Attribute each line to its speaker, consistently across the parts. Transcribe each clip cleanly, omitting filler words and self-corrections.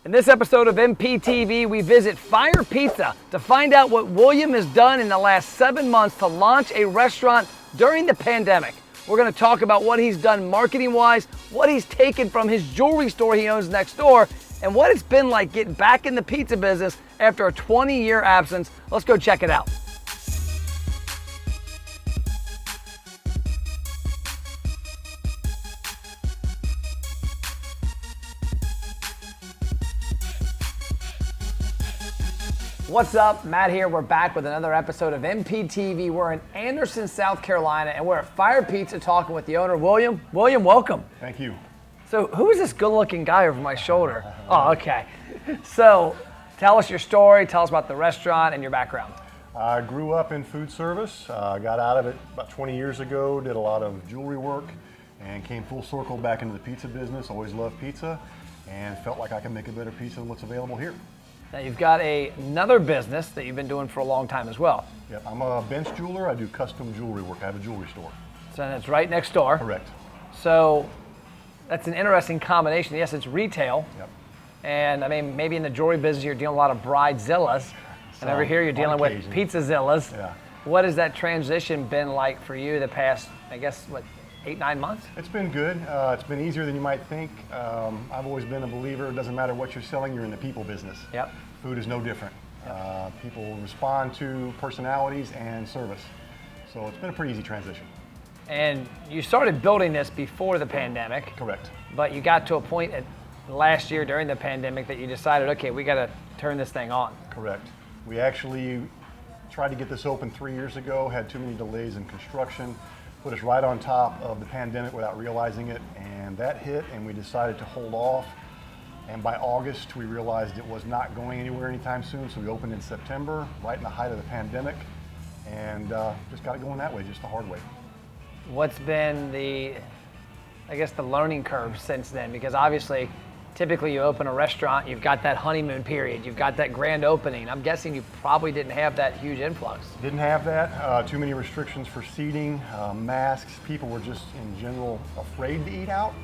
Speaker 1: In this episode of MPTV, we visit Fyre Pizza to find out what William has done in the last 7 months to launch a restaurant during the pandemic. We're going to talk about what he's done marketing-wise, what he's taken from his jewelry store he owns next door, and what it's been like getting back in the pizza business after a 20-year absence. Let's go check it out. What's up? Matt here. We're back with another episode of MPTV. We're in Anderson, South Carolina, and we're at Fyre Pizza talking with the owner, William. William, welcome.
Speaker 2: Thank you.
Speaker 1: So who is this good-looking guy over my shoulder? Oh, okay. So tell us your story. Tell us about the restaurant and your background.
Speaker 2: I grew up in food service. Got out of it about 20 years ago, did a lot of jewelry work, and came full circle back into the pizza business. Always loved pizza, and felt like I can make a better pizza than what's available here.
Speaker 1: Now you've got another business that you've been doing for a long time as well.
Speaker 2: Yep, I'm a bench jeweler. I do custom jewelry work. I have a jewelry store.
Speaker 1: So that's right next door.
Speaker 2: Correct.
Speaker 1: So that's an interesting combination. Yes, it's retail.
Speaker 2: Yep.
Speaker 1: And I mean, maybe in the jewelry business, you're dealing with a lot of bridezillas. And over here, you're dealing with pizzazillas.
Speaker 2: Yeah.
Speaker 1: What has that transition been like for you the past, I guess, 8-9 months?
Speaker 2: It's been good. It's been easier than you might think. I've always been a believer, it doesn't matter what you're selling, you're in the people business.
Speaker 1: Yep.
Speaker 2: Food is no different.
Speaker 1: Yep.
Speaker 2: People respond to personalities and service. So it's been a pretty easy transition.
Speaker 1: And you started building this before the pandemic.
Speaker 2: Correct.
Speaker 1: But you got to a point last year during the pandemic that you decided, okay, we got to turn this thing on.
Speaker 2: Correct. We actually tried to get this open 3 years ago, had too many delays in construction, put us right on top of the pandemic without realizing it, and that hit, and we decided to hold off. And by August, we realized it was not going anywhere anytime soon, so we opened in September, right in the height of the pandemic, and just got it going that way, just the hard way.
Speaker 1: What's been the learning curve since then? Because obviously, typically you open a restaurant, you've got that honeymoon period, you've got that grand opening. I'm guessing you probably didn't have that huge influx.
Speaker 2: Didn't have that. Too many restrictions for seating, masks. People were just in general afraid to eat out.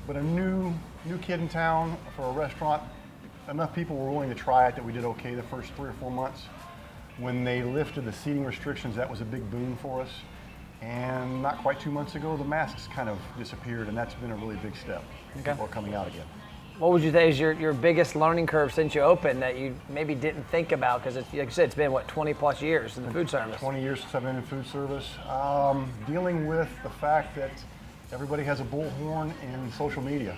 Speaker 2: But a new kid in town for a restaurant, enough people were willing to try it that we did okay the first 3 or 4 months. When they lifted the seating restrictions, that was a big boom for us. And not quite 2 months ago, the masks kind of disappeared, and that's been a really big step.
Speaker 1: Okay.
Speaker 2: People are coming out again.
Speaker 1: What would you say is your biggest learning curve since you opened that you maybe didn't think about? Because like you said, it's been, 20 plus years in the food service?
Speaker 2: 20 years since I've been in food service. Dealing with the fact that everybody has a bullhorn in social media.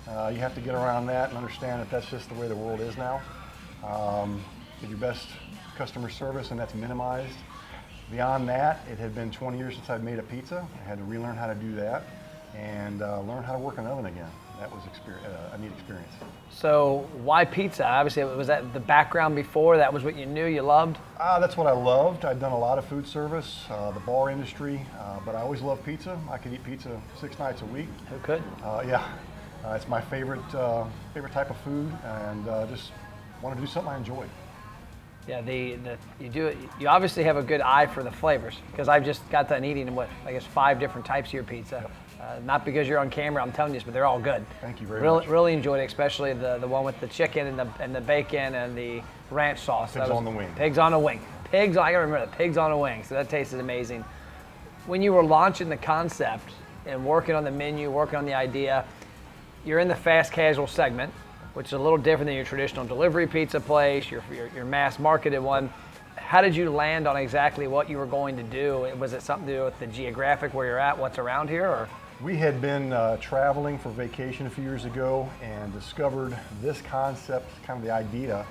Speaker 2: You have to get around that and understand that that's just the way the world is now. Give your best customer service, and that's minimized. Beyond that, it had been 20 years since I'd made a pizza. I had to relearn how to do that and learn how to work an oven again. That was a neat experience.
Speaker 1: So why pizza? Obviously, was that the background before? That was what you knew you loved?
Speaker 2: That's what I loved. I'd done a lot of food service, the bar industry, but I always loved pizza. I could eat pizza 6 nights a week.
Speaker 1: Who could?
Speaker 2: Yeah, it's my favorite type of food, and just want to do something I enjoy.
Speaker 1: Yeah, you obviously have a good eye for the flavors, because I've just got done eating 5 different types of your pizza.
Speaker 2: Yep.
Speaker 1: Not because you're on camera, I'm telling you this, but they're all good.
Speaker 2: Thank you very much.
Speaker 1: Really enjoyed it, especially the one with the chicken and the bacon and the ranch sauce.
Speaker 2: Pigs on the wing.
Speaker 1: Pigs on a wing. I gotta remember that, pigs on a wing. So that tasted amazing. When you were launching the concept and working on the menu, working on the idea, you're in the fast casual segment, which is a little different than your traditional delivery pizza place, your mass marketed one. How did you land on exactly what you were going to do? Was it something to do with the geographic where you're at, what's around here, or?
Speaker 2: We had been traveling for vacation a few years ago and discovered this concept, kind of the idea,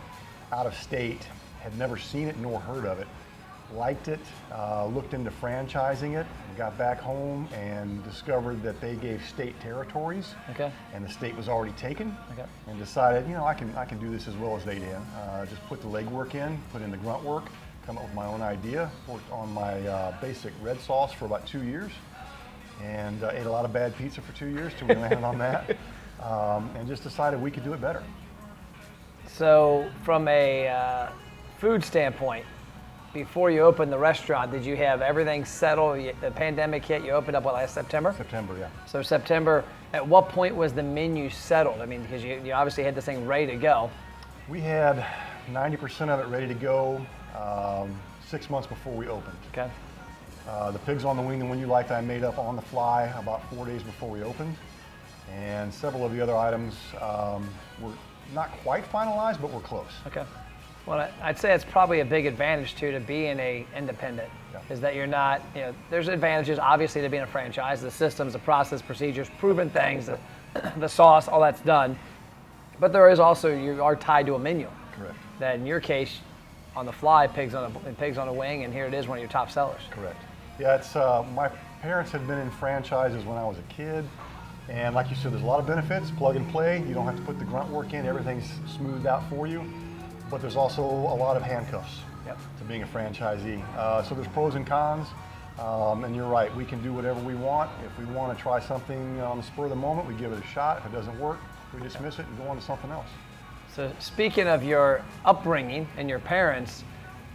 Speaker 2: out of state. Had never seen it nor heard of it. Liked it, looked into franchising it, got back home and discovered that they gave state territories. Okay. And the state was already taken. Okay. And decided, I can do this as well as they did. Just put the legwork in, put in the grunt work, come up with my own idea, worked on my basic red sauce for about 2 years, and ate a lot of bad pizza for 2 years till we landed on that, and just decided we could do it better.
Speaker 1: So from a food standpoint, before you opened the restaurant, did you have everything settled? The pandemic hit, you opened up, what, last September?
Speaker 2: September, yeah.
Speaker 1: So September, at what point was the menu settled? I mean, because you obviously had this thing ready to go.
Speaker 2: We had 90% of it ready to go 6 months before we opened.
Speaker 1: Okay.
Speaker 2: The pigs on the wing, the one you liked, I made up on the fly about 4 days before we opened. And several of the other items were not quite finalized, but we're close.
Speaker 1: Okay. Well, I'd say it's probably a big advantage too to being a independent, is that you're not, there's advantages obviously to being a franchise, the systems, the process, procedures, proven things, the sauce, all that's done. But there is also, you are tied to a menu.
Speaker 2: Correct.
Speaker 1: That in your case, on the fly, pigs on a wing, and here it is, one of your top sellers.
Speaker 2: Correct. Yeah, it's my parents had been in franchises when I was a kid, and like you said, there's a lot of benefits. Plug and play. You don't have to put the grunt work in. Everything's smoothed out for you. But there's also a lot of handcuffs to being a franchisee. So there's pros and cons. And you're right. We can do whatever we want. If we want to try something on the spur of the moment, we give it a shot. If it doesn't work, we dismiss it and go on to something else.
Speaker 1: So speaking of your upbringing and your parents,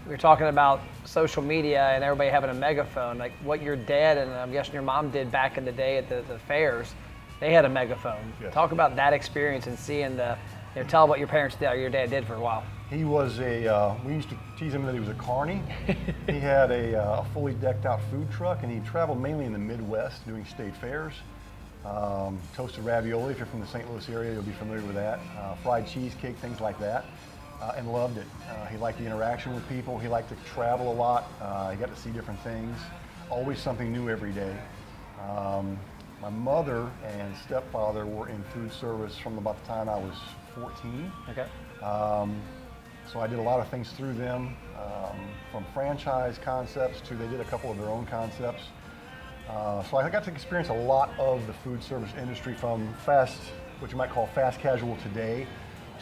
Speaker 1: we were talking about social media and everybody having a megaphone, like what your dad and I'm guessing your mom did back in the day at the fairs. They had a megaphone.
Speaker 2: Yes.
Speaker 1: Talk about that experience and seeing tell what your parents did or your dad did for a while.
Speaker 2: He was we used to tease him that he was a carny. He had a fully decked out food truck, and he traveled mainly in the Midwest doing state fairs. Toasted ravioli, if you're from the St. Louis area, you'll be familiar with that. Fried cheesecake, things like that, and loved it. He liked the interaction with people. He liked to travel a lot. He got to see different things. Always something new every day. My mother and stepfather were in food service from about the time I was 14.
Speaker 1: Okay.
Speaker 2: So I did a lot of things through them, from franchise concepts to they did a couple of their own concepts. So I got to experience a lot of the food service industry, from what you might call fast casual today,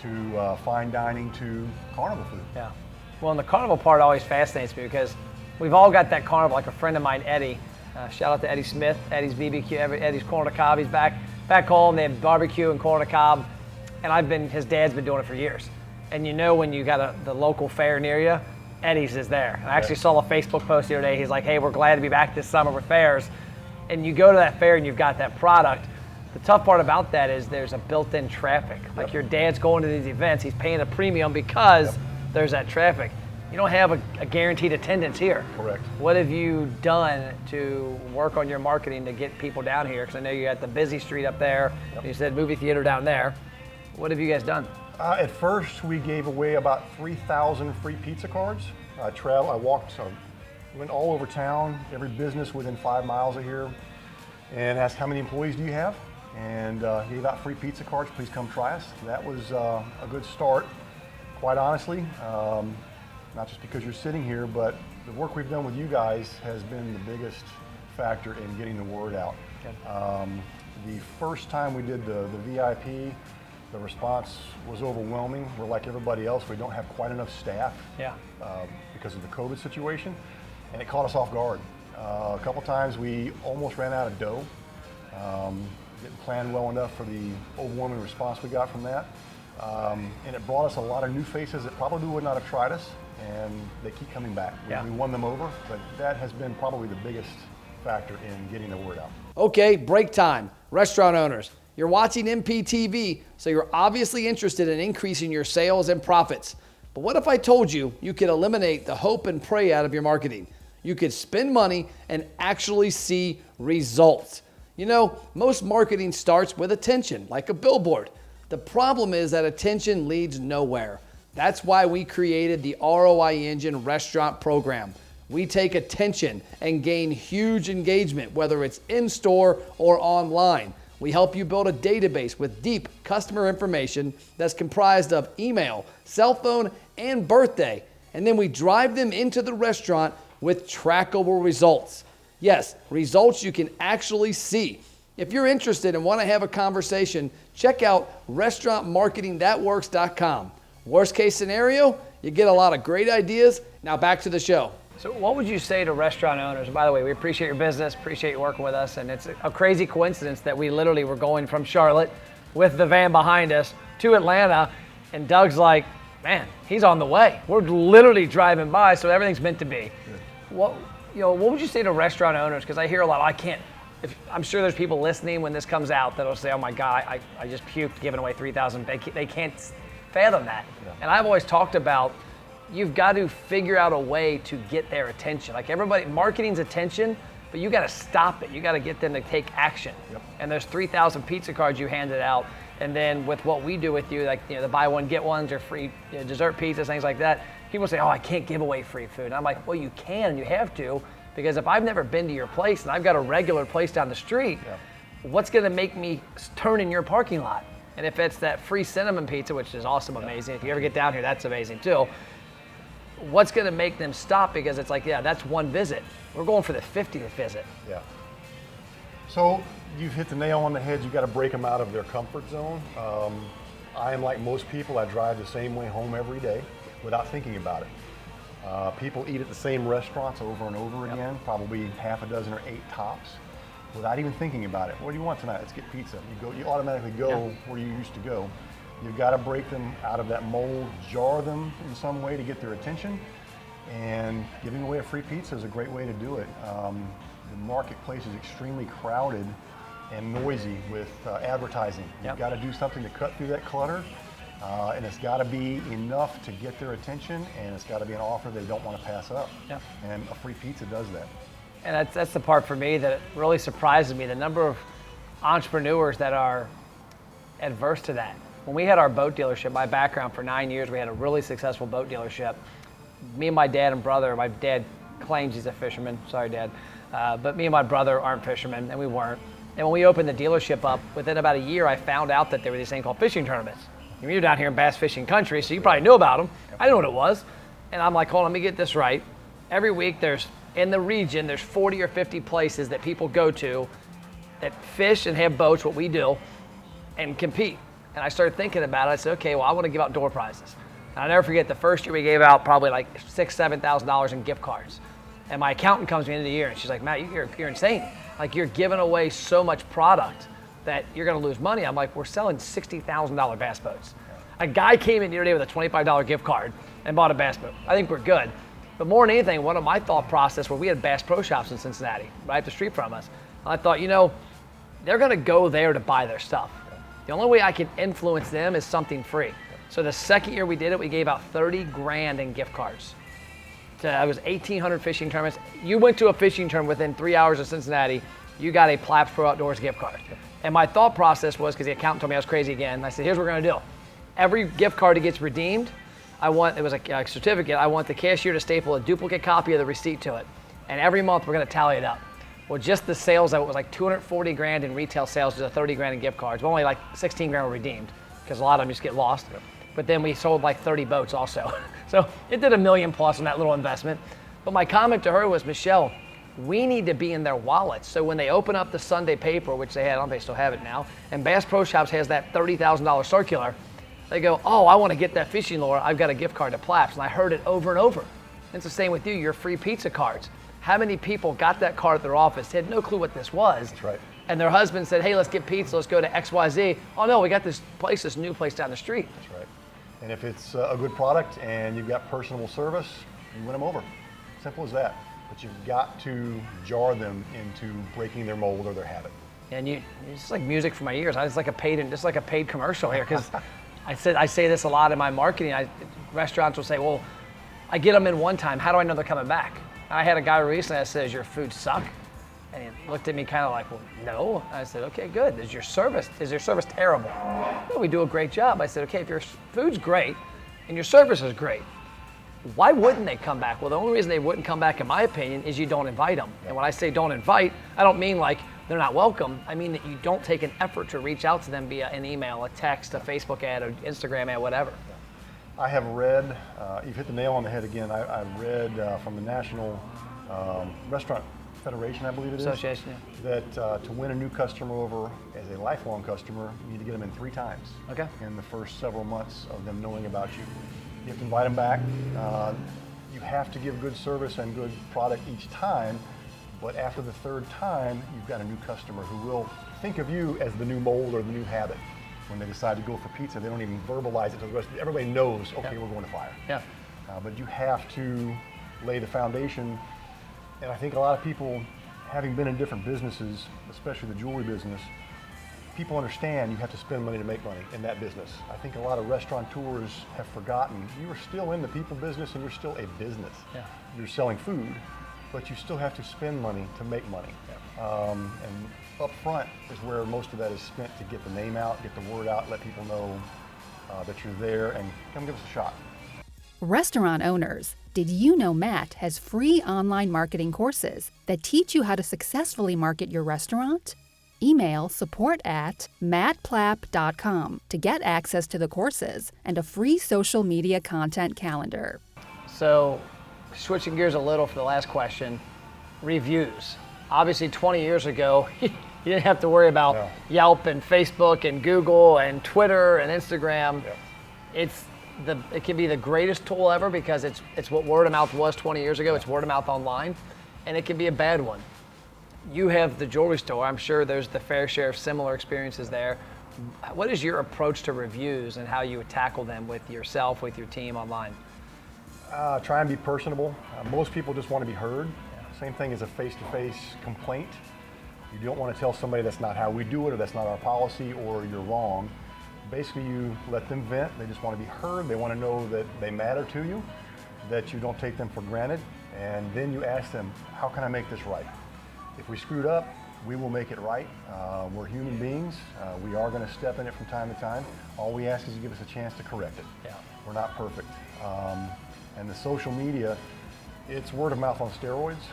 Speaker 2: to fine dining, to carnival food.
Speaker 1: Yeah. Well, and the carnival part always fascinates me because we've all got that carnival, like a friend of mine, Eddie. Shout out to Eddie Smith, Eddie's BBQ, Eddie's Corn on the Cob. He's back home. They have barbecue and corn on the cob, and his dad's been doing it for years. And when you got the local fair near you, Eddie's is there. And I actually saw a Facebook post the other day. He's like, hey, we're glad to be back this summer with fairs. And you go to that fair and you've got that product. The tough part about that is there's a built-in traffic. Like your dad's going to these events, he's paying a premium because there's that traffic. You don't have a guaranteed attendance here.
Speaker 2: Correct.
Speaker 1: What have you done to work on your marketing to get people down here? Because I know you got the busy street up there. You said movie theater down there. What have you guys done?
Speaker 2: At first, we gave away about 3,000 free pizza cards. I went all over town, every business within 5 miles of here, and asked how many employees do you have? And gave out free pizza cards. Please come try us. That was a good start, quite honestly. Not just because you're sitting here, but the work we've done with you guys has been the biggest factor in getting the word out. Okay. The first time we did the VIP, the response was overwhelming. We're like everybody else, we don't have quite enough staff because of the COVID situation, and it caught us off guard. A couple times we almost ran out of dough. Didn't plan well enough for the overwhelming response we got from that. And it brought us a lot of new faces that probably would not have tried us, and they keep coming back. We won them over, but that has been probably the biggest factor in getting the word out.
Speaker 1: Okay, break time. Restaurant owners, you're watching MPTV, so you're obviously interested in increasing your sales and profits. But what if I told you could eliminate the hope and pray out of your marketing? You could spend money and actually see results. Most marketing starts with attention, like a billboard. The problem is that attention leads nowhere. That's why we created the ROI Engine Restaurant Program. We take attention and gain huge engagement, whether it's in-store or online. We help you build a database with deep customer information that's comprised of email, cell phone, and birthday. And then we drive them into the restaurant with trackable results. Yes, results you can actually see. If you're interested and want to have a conversation, check out restaurantmarketingthatworks.com. Worst case scenario, you get a lot of great ideas. Now back to the show. So what would you say to restaurant owners? By the way, we appreciate your business, appreciate you working with us, and it's a crazy coincidence that we literally were going from Charlotte with the van behind us to Atlanta, and Doug's like, man, he's on the way. We're literally driving by, so everything's meant to be. What would you say to restaurant owners? Because I hear a lot, I'm sure there's people listening when this comes out that'll say, oh my God, I just puked giving away 3,000. They can't fathom that. Yeah. And I've always talked about, you've got to figure out a way to get their attention. Like everybody, marketing's attention, but you got to stop it. You got to get them to take action. Yep. And there's 3,000 pizza cards you handed out. And then with what we do with you, like the buy one, get ones or free dessert pizzas, things like that, people say, oh, I can't give away free food. And I'm like, well, you can, you have to, because if I've never been to your place and I've got a regular place down the street, what's going to make me turn in your parking lot? And if it's that free cinnamon pizza, which is awesome, amazing. If you ever get down here, that's amazing too. What's going to make them stop? Because it's like, that's one visit. We're going for the 50th visit. Yeah.
Speaker 2: So you've hit the nail on the head. You've got to break them out of their comfort zone. I am like most people. I drive the same way home every day without thinking about it. People eat at the same restaurants over and over again, probably half a dozen or 8 tops, without even thinking about it. What do you want tonight? Let's get pizza. You automatically go where you used to go. You've got to break them out of that mold, jar them in some way to get their attention, and giving away a free pizza is a great way to do it. The marketplace is extremely crowded and noisy with advertising. You've got to do something to cut through that clutter, and it's got to be enough to get their attention, and it's got to be an offer they don't want to pass up. And a free pizza does that.
Speaker 1: And that's the part for me that really surprises me, the number of entrepreneurs that are adverse to that. When we had our boat dealership, my background for 9 years, we had a really successful boat dealership. Me and my dad and brother, my dad claims he's a fisherman, sorry Dad, but me and my brother aren't fishermen, and we weren't. And when we opened the dealership up, within about a year, I found out that there were these things called fishing tournaments. You're down here in bass fishing country, so you probably knew about them. I didn't know what it was. And I'm like, hold on, let me get this right. Every week in the region, there's 40 or 50 places that people go to that fish and have boats, what we do, and compete. And I started thinking about it. I said, okay, well, I want to give out door prizes. And I'll never forget the first year we gave out probably like $6,000, $7,000 in gift cards. And my accountant comes to me at the end of the year and she's like, Matt, you're insane. Like, you're giving away so much product that you're going to lose money. I'm like, we're selling $60,000 bass boats. A guy came in the other day with a $25 gift card and bought a bass boat. I think we're good. But more than anything, one of my thought process where we had Bass Pro Shops in Cincinnati, right up the street from us. And I thought, they're going to go there to buy their stuff. The only way I can influence them is something free. So the second year we did it, we gave out 30 grand in gift cards. It was 1,800 fishing tournaments. You went to a fishing tournament within 3 hours of Cincinnati, you got a Plaps Pro Outdoors gift card. And my thought process was, because the accountant told me I was crazy again, I said, here's what we're gonna do. Every gift card that gets redeemed, it was a certificate, I want the cashier to staple a duplicate copy of the receipt to it. And every month we're gonna tally it up. Well, just the sales of it was like 240 grand in retail sales, just 30 grand in gift cards. But only like 16 grand were redeemed, because a lot of them just get lost. But then we sold like 30 boats also. So it did $1 million plus on that little investment. But my comment to her was, Michelle, we need to be in their wallets. So when they open up the Sunday paper, which they had, I don't know if they still have it now, and Bass Pro Shops has that $30,000 circular, they go, oh, I want to get that fishing lure. I've got a gift card to Plaps. And I heard it over and over. It's the same with you, your free pizza cards. How many people got that card at their office, had no clue what this was?
Speaker 2: That's right.
Speaker 1: And their husband said, hey, let's get pizza, let's go to XYZ. Oh no, we got this new place down the street.
Speaker 2: That's right. And if it's a good product and you've got personable service, you win them over. Simple as that. But you've got to jar them into breaking their mold or their habit.
Speaker 1: And it's like music for my ears. It's like a paid commercial here, because I say this a lot in my marketing. Restaurants will say, well, I get them in one time. How do I know they're coming back? I had a guy recently that says, your food suck? And he looked at me kind of like, well, no. I said, okay, good. Is your service terrible? No, we do a great job. I said, okay, if your food's great and your service is great, why wouldn't they come back? Well, the only reason they wouldn't come back, in my opinion, is you don't invite them. And when I say don't invite, I don't mean like they're not welcome. I mean that you don't take an effort to reach out to them via an email, a text, a Facebook ad, or Instagram ad, whatever.
Speaker 2: I have read, you've hit the nail on the head again, I've read from the National Restaurant Federation, I believe it is,
Speaker 1: Association,
Speaker 2: that to win a new customer over as a lifelong customer, you need to get them in 3 times in the first several months of them knowing about you. You have to invite them back. You have to give good service and good product each time, but after the 3rd time, you've got a new customer who will think of you as the new mold or the new habit. when they decide to go for pizza, they don't even verbalize it to the rest. Everybody knows, okay, we're going to Fyre.
Speaker 1: Yeah.
Speaker 2: But you have to lay the foundation. And I think a lot of people, having been in different businesses, especially the jewelry business, people understand you have to spend money to make money in that business. I think a lot of restaurateurs have forgotten you are still in the people business and you're still a business.
Speaker 1: Yeah.
Speaker 2: You're selling food, but you still have to spend money to make money. Yeah. And up front is where most of that is spent to get the name out, get the word out, let people know that you're there, and come give us a shot.
Speaker 3: Restaurant owners, did you know Matt has free online marketing courses that teach you how to successfully market your restaurant? Email support@mattplapp.com to get access to the courses and a free social media content calendar.
Speaker 1: So, switching gears a little for the last question, reviews. Obviously 20 years ago, you didn't have to worry about Yelp and Facebook and Google and Twitter and Instagram. Yeah. It can be the greatest tool ever because it's what word of mouth was 20 years ago. It's word of mouth online, and it can be a bad one. You have the jewelry store. I'm sure there's the fair share of similar experiences there. What is your approach to reviews and how you tackle them with yourself, with your team online?
Speaker 2: Try and be personable. Most people just want to be heard. Same thing as a face-to-face complaint. You don't want to tell somebody that's not how we do it, or that's not our policy, or you're wrong. Basically, you let them vent. They just want to be heard. They want to know that they matter to you, that you don't take them for granted. And then you ask them, how can I make this right? If we screwed up, we will make it right. We're human beings. We are going to step in it from time to time. All we ask is you give us a chance to correct it. Yeah. We're not perfect. And the social media, it's word of mouth on steroids.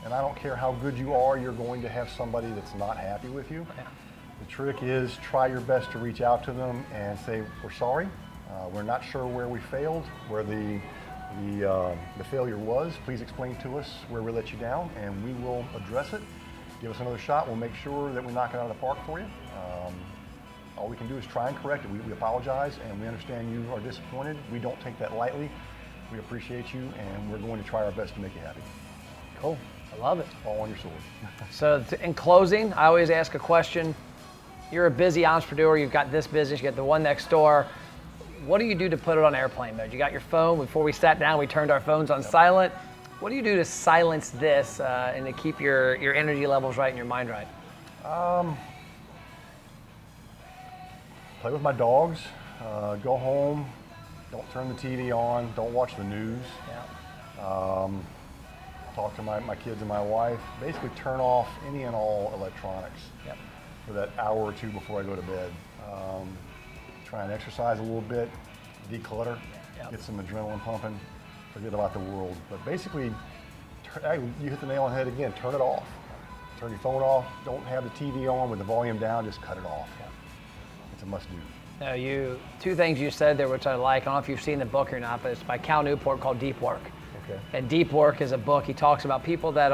Speaker 2: And I don't care how good you are, you're going to have somebody that's not happy with you. Yeah. The trick is try your best to reach out to them and say, we're sorry. We're not sure where we failed, where the failure was. Please explain to us where we let you down, and we will address it. Give us another shot. We'll make sure that we knock it out of the park for you. All we can do is try and correct it. We apologize, and we understand you are disappointed. We don't take that lightly. We appreciate you, and we're going to try our best to make you happy.
Speaker 1: Cool. I love it.
Speaker 2: All on your sword.
Speaker 1: So in closing, I always ask a question. You're a busy entrepreneur. You've got this business. You got the one next door. What do you do to put it on airplane mode? You got your phone. Before we sat down, we turned our phones on silent. What do you do to silence this and to keep your energy levels right and your mind right?
Speaker 2: Play with my dogs. Go home. Don't turn the TV on. Don't watch the news. Yeah. Talk to my kids and my wife. Basically turn off any and all electronics for that hour or two before I go to bed. Try and exercise a little bit, declutter, get some adrenaline pumping, forget about the world. But basically, you hit the nail on the head again, turn it off. Turn your phone off, don't have the TV on with the volume down, just cut it off. It's a must do.
Speaker 1: Now two things you said there which I like. I don't know if you've seen the book or not, but it's by Cal Newport called Deep Work. Okay. And Deep Work is a book. He talks about people that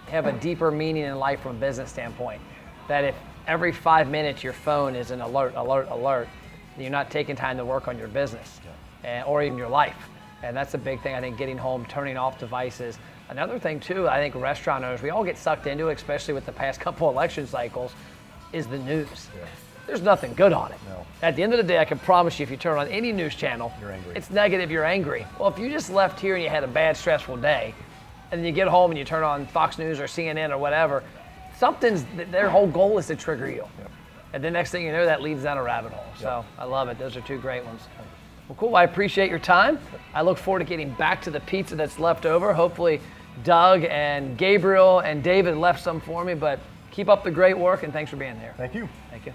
Speaker 1: have a deeper meaning in life from a business standpoint. That if every 5 minutes your phone is an alert, you're not taking time to work on your business or even your life. And that's a big thing, I think, getting home, turning off devices. Another thing too, I think restaurant owners, we all get sucked into it, especially with the past couple election cycles, is the news. Yeah. There's nothing good on it. No. At the end of the day, I can promise you, if you turn on any news channel,
Speaker 2: you're angry. It's
Speaker 1: negative, you're angry. Well, if you just left here and you had a bad, stressful day, and then you get home and you turn on Fox News or CNN or whatever, their whole goal is to trigger you. Yep. And the next thing you know, that leads down a rabbit hole. So I love it. Those are two great ones. Well, cool. I appreciate your time. I look forward to getting back to the pizza that's left over. Hopefully Doug and Gabriel and David left some for me, but keep up the great work, and thanks for being here.
Speaker 2: Thank you.
Speaker 1: Thank you.